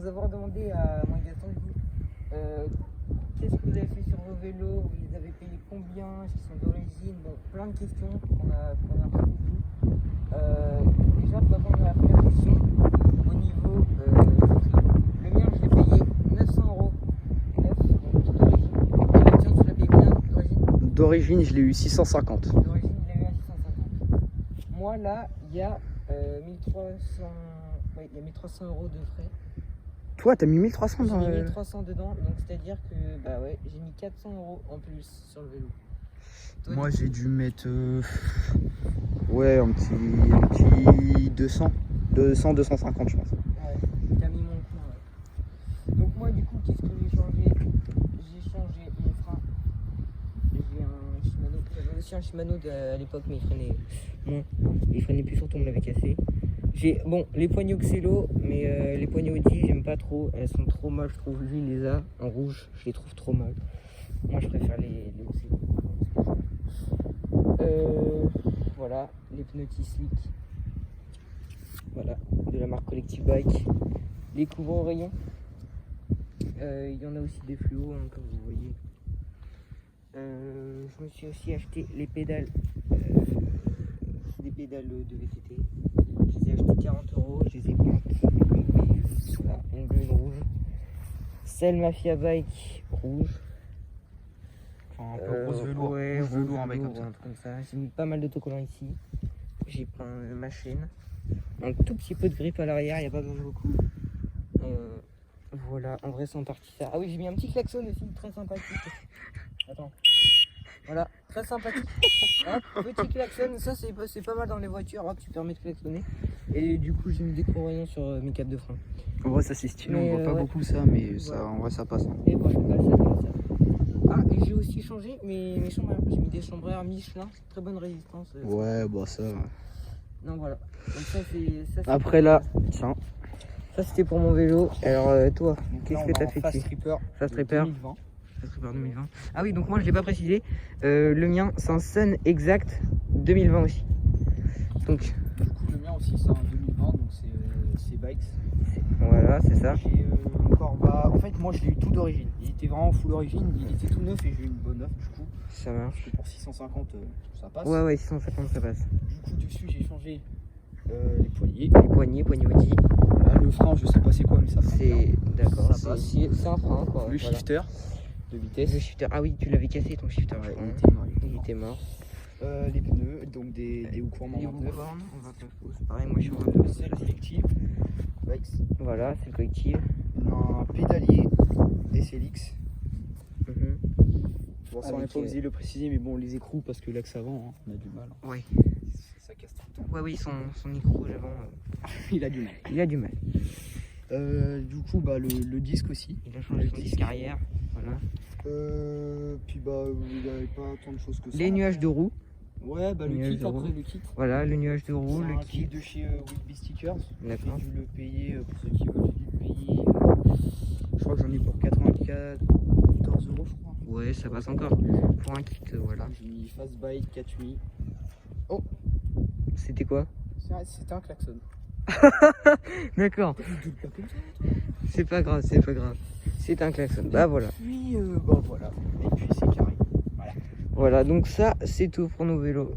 nous avons demandé à mon Gaston, qu'est-ce que vous avez fait sur vos vélos, vous les avez payés combien, est-ce qu'ils sont d'origine, bon, plein de questions qu'on a reçues. Déjà, pour répondre à la première question, au niveau du prix, le mien, je l'ai payé 900 €. Neuf, donc tout d'origine. Et le tien, tu l'as payé combien d'origine? D'origine, je l'ai eu 650. D'origine, il l'a eu à 650. Moi, là, il y a 1300... Ouais, il y a 1300 € de frais. Toi, t'as mis 1300 dans J'ai mis 1300 dedans, donc c'est-à-dire que bah ouais, j'ai mis 400 € en plus sur le vélo. Toi, Moi, j'ai dû mettre ouais, un petit 200, 250, je pense. ouais, t'as mis mon coin, ouais. Donc moi, du coup, qu'est-ce que j'ai changé? J'ai changé mon frein. J'ai un Shimano, j'avais aussi un Shimano à l'époque, mais il freinait moins. Il freinait plus, surtout on me l'avait cassé. J'ai, bon, les poignées Oxelo, mais les poignées Audi, j'aime pas trop. Elles sont trop moches, je trouve. Lui, il les a en rouge, je les trouve trop moches. Moi, je préfère les Oxelo. Voilà, les pneus T-Slick. Voilà, de la marque Collective Bike. Les couvrants au rayon. Il y en a aussi des fluos, hein, comme vous voyez. Je me suis aussi acheté les pédales. C'est des pédales de VTT. Je les ai achetées 40 €. Je les ai peintes. Voilà, une bleue, une rouge. Celle Mafia Bike rouge. Enfin, un peu rose velours. Ouais, rouge velours, un velours, mec comme ça. un truc comme ça. J'ai mis pas mal d'autocollants ici. J'ai peint ma chaîne. Un tout petit peu de grippe à l'arrière, il n'y a pas besoin de beaucoup. Voilà, en vrai, c'est en partie ça. Ah oui, j'ai mis un petit klaxon aussi, très sympathique. Attends. Voilà, très sympathique. Hop, petit klaxon, ça c'est pas mal dans les voitures, hop, tu permets de klaxonner. Et du coup, j'ai mis des courroyants sur mes capes de frein. En vrai, ça c'est stylé, Mais, on voit pas ouais. beaucoup ça, mais ça, Voilà. en vrai, ça passe. Hein. Et voilà, bah, ça donne ça. Ah, et j'ai aussi changé mes chambres à air. J'ai mis des chambres à air Michelin, très bonne résistance. Ouais, bah ça. Non, voilà. Donc ça, c'est Après là, tiens. ça c'était pour mon vélo. Alors toi, qu'est-ce que t'as fait Fast dessus? Tripper. Fast Tripper 2020. Fast Tripper 2020. Ah oui, donc moi je l'ai pas précisé. Le mien, c'est un Sun Exact 2020 aussi. Donc Du coup, le mien aussi, c'est un 2020, donc c'est Bikes. voilà, c'est ça. J'ai encore, bah, en fait, moi je l'ai eu tout d'origine. Il était vraiment full origine, il était tout neuf et j'ai eu une bonne offre du coup. Ça marche. Parce que pour 650, ça passe. Ouais, 650 ça passe. Du coup, dessus, j'ai changé les poignées. Les poignées Audi. Voilà, le frein, je sais pas c'est quoi, mais ça fait. C'est d'accord. Ça passe. C'est un frein quoi. Le voilà. shifter de vitesse. Le shifter. Ah oui, tu l'avais cassé ton shifter. je Ouais, crois, il hein. était mort. Il était mort. Les pneus, donc des Hookworm en Les 29. Woodcorn en 29 pouces. Pareil, moi je suis en 29 C'est la collective. Bikes. Voilà, c'est le collectif. Un pédalier SLX. Mhm. Bon, ça on Avec, n'est pas osé le préciser, mais bon, les écrous, parce que l'axe avant, hein, on a du mal. Ouais. Ça casse tout le temps. Ouais, oui, son micro avant, Il a du mal. il a du mal. Du coup, bah, le disque aussi. Il a changé son disque arrière. Voilà. Puis bah, il n'y avait pas tant de choses que ça. Les nuages de roues. Ouais, bah le nuages kit de après, roues. le kit. Voilà, le nuage de roue, C'est le un kit. kit de chez Whitby Stickers. D'accord. J'ai dû le payer, pour ceux qui veulent, j'ai dû le payer. Je crois que j'en ai pour 94 €, je crois. Ouais, ça passe encore. Pour un kit, voilà. J'ai mis Fast Bike 4.8. C'était quoi? C'était un klaxon. D'accord. Tu le pas comme ça, toi? C'est pas grave, c'est pas grave. C'est un klaxon. Bah voilà. Puis, bah voilà. Et puis c'est carré. Voilà. Voilà, donc ça, c'est tout pour nos vélos.